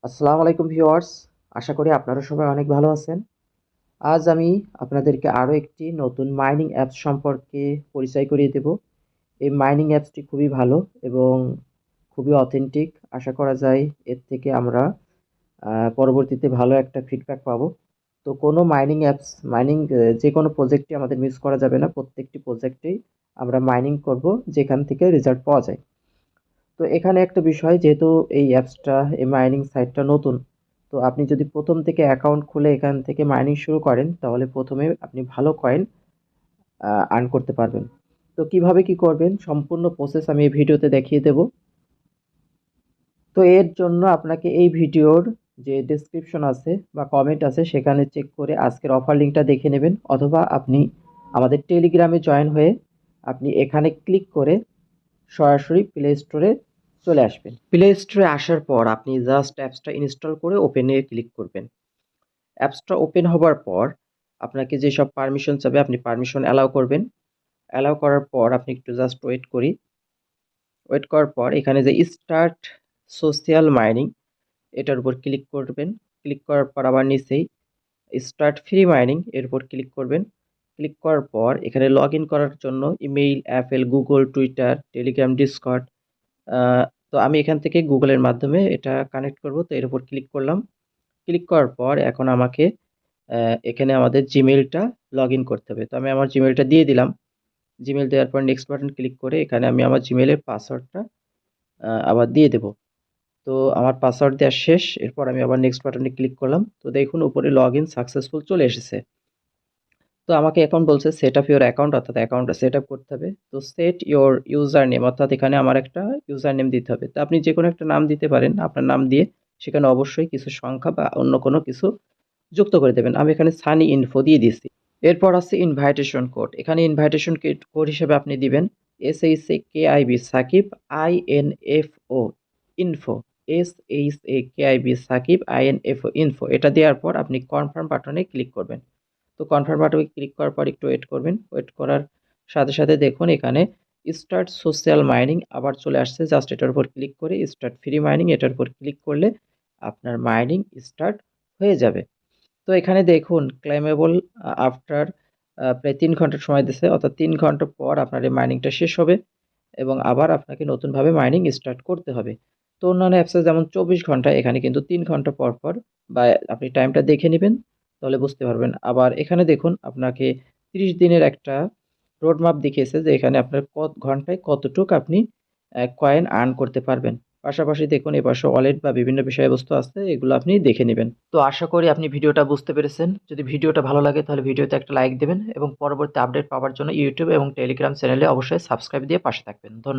আসসালামু আলাইকুম ভিউয়ার্স, আশা করি আপনারা সবাই অনেক ভালো আছেন। আজ আমি আপনাদেরকে আরও একটি নতুন মাইনিং অ্যাপস সম্পর্কে পরিচয় করিয়ে দেব। এই মাইনিং অ্যাপসটি খুবই ভালো এবং খুবই অথেন্টিক। আশা করা যায় এর থেকে আমরা পরবর্তীতে ভালো একটা ফিডব্যাক পাবো। তো কোনো মাইনিং অ্যাপস যে কোনো প্রজেক্টই আমাদের মিস করা যাবে না। প্রত্যেকটি প্রজেক্টেই আমরা মাইনিং করব যেখান থেকে রেজাল্ট পাওয়া যায়। তো এখানে একটা বিষয়, যেহেতু এই অ্যাপসটা, এই মাইনিং সাইটটা নতুন, তো আপনি যদি প্রথম থেকে অ্যাকাউন্ট খুলে এখান থেকে মাইনিং শুরু করেন তাহলে প্রথমে আপনি ভালো কয়েন আর্ন করতে পারবেন। তো কিভাবে কি করবেন সম্পূর্ণ প্রসেস আমি এই ভিডিওতে দেখিয়ে দেব। তো এর জন্য আপনাকে এই ভিডিওর যে ডেসক্রিপশন আছে বা কমেন্ট আছে সেখানে চেক করে আজকের অফার লিঙ্কটা দেখে নেবেন, অথবা আপনি আমাদের টেলিগ্রামে জয়েন হয়ে আপনি এখানে ক্লিক করে সরাসরি প্লে স্টোরে চলে আসবেন। প্লে স্টোরে আসার পর আপনি জাস্ট অ্যাপসটা ইনস্টল করে ওপেনে ক্লিক করবেন। অ্যাপসটা ওপেন হবার পর আপনাকে যেসব পারমিশন চাবে আপনি পারমিশন অ্যালাউ করবেন। অ্যালাউ করার পর আপনি একটু জাস্ট ওয়েট করার পর এখানে যে স্টার্ট সোশ্যাল মাইনিং এটার উপর ক্লিক করবেন। ক্লিক করার পর আবার নিচেই স্টার্ট ফ্রি মাইনিং এর উপর ক্লিক করবেন। ক্লিক করার পর এখানে লগ ইন করার জন্য email, Apple, Google, Twitter, Telegram, Discord, তো আমি এখান থেকে গুগলের মাধ্যমে এটা কানেক্ট করব। তো এর উপর ক্লিক করলাম। ক্লিক করার পর এখন আমাকে এখানে আমাদের জিমেইলটা লগ ইন করতে হবে। তো আমি আমার জিমেইলটা দিয়ে দিলাম। জিমেইল দেওয়ার পর নেক্সট বাটন ক্লিক করে এখানে আমি আমার জিমেইলের পাসওয়ার্ডটা আবার দিয়ে দেব। তো আমার পাসওয়ার্ড দেওয়া শেষ। এরপর আমি আবার নেক্সট বাটনে ক্লিক করলাম। তো দেখুন উপরে লগ ইন সাকসেসফুল চলে এসেছে। তো আমাকে এখন বলছে সেট আপ ইউর অ্যাকাউন্ট, অর্থাৎ অ্যাকাউন্টটা সেট আপ করতে হবে। তো সেট ইউর ইউজার নেম, অর্থাৎ এখানে আমার একটা ইউজার নেম দিতে হবে। তো আপনি যে কোনো একটা নাম দিতে পারেন। আপনার নাম দিয়ে সেখানে অবশ্যই কিছু সংখ্যা বা অন্য কোনো কিছু যুক্ত করে দেবেন। আমি এখানে সানি ইনফো দিয়ে দিচ্ছি। এরপর আছে ইনভাইটেশন কোড। এখানে ইনভাইটেশন কোড হিসেবে আপনি দিবেন SHAKIB Shakib INFO info, SHAKIB Shakib INFO info. এটা দেওয়ার পর আপনি কনফার্ম বাটনে ক্লিক করবেন। তো কনফার্ম বাটনে ক্লিক করার পর একটু ওয়েট করবেন। ওয়েট করার সাথে সাথে দেখুন এখানে স্টার্ট সোশ্যাল মাইনিং আবার চলে আসছে। জাস্ট এটার উপর ক্লিক করে স্টার্ট ফ্রি মাইনিং এটার উপর ক্লিক করলে আপনার মাইনিং স্টার্ট হয়ে যাবে। তো এখানে দেখুন ক্লেমেবল আফটার প্রায় ৩ ঘন্টা সময় দিছে, অর্থাৎ ৩ ঘন্টা পর আপনার এই মাইনিংটা শেষ হবে এবং আবার আপনাকে নতুনভাবে মাইনিং স্টার্ট করতে হবে। তো অন্যান্য অ্যাপসে যেমন ২৪ ঘন্টা, এখানে কিন্তু ৩ ঘন্টা পর পর বা আপনি টাইমটা দেখে নিবেন, তাহলে বুঝতে পারবেন। আবার এখানে দেখুন আপনাকে ৩০ দিনের একটা রোড ম্যাপ দেখিয়েছে যে এখানে আপনার ঘন্টায় কতটুক আপনি কয়েন আর্ন করতে পারবেন। পাশাপাশি দেখুন এপাশে ওয়ালেট বা বিভিন্ন বিষয়বস্তু আছে, এগুলো আপনি দেখে নেবেন। তো আশা করি আপনি ভিডিওটা বুঝতে পেরেছেন। যদি ভিডিওটা ভালো লাগে তাহলে ভিডিওতে একটা লাইক দেবেন এবং পরবর্তী আপডেট পাওয়ার জন্য ইউটিউব এবং টেলিগ্রাম চ্যানেলে অবশ্যই সাবস্ক্রাইব দিয়ে পাশে থাকবেন। ধন্যবাদ।